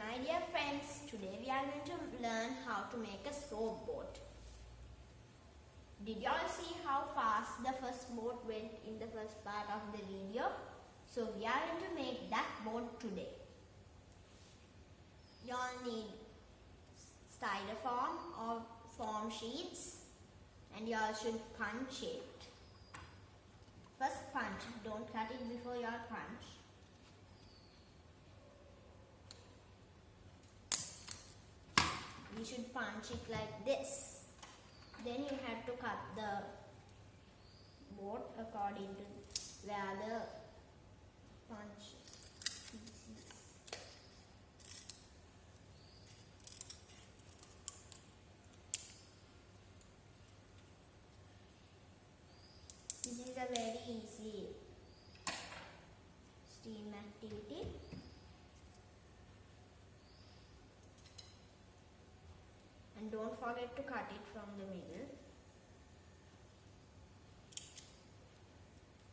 my dear friends, today we are going to learn how to make a soap boat. Did you all see how fast the first boat went in the first part of the video? So we are going to make that boat today. You all need styrofoam or foam sheets and you all should punch it. First punch, don't cut it before you all punch. You should punch it like this. Then you have to cut the boat according to where the punch is. This is a very easy steam activity. And don't forget to cut it from the middle.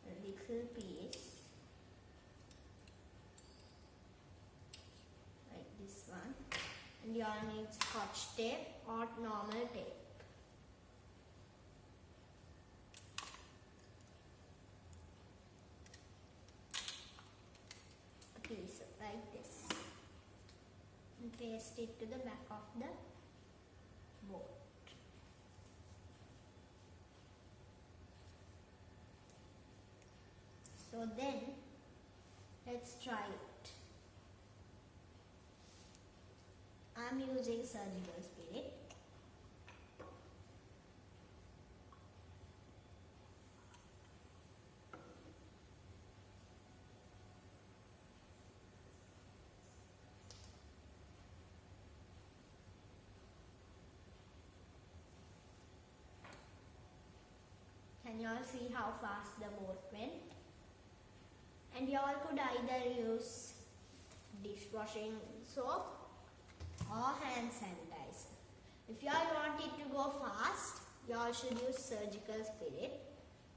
A little piece. Like this one. And you all need scotch tape or normal tape. A piece like this. And paste it to the back of the boat. So then let's try it. I'm using surgical spirit. Can you all see how fast the boat went? And you all could either use dishwashing soap or hand sanitizer. If you all want it to go fast, you all should use surgical spirit.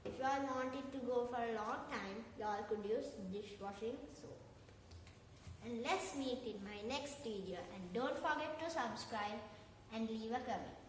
If you all want it to go for a long time, you all could use dishwashing soap. And let's meet in my next video. And don't forget to subscribe and leave a comment.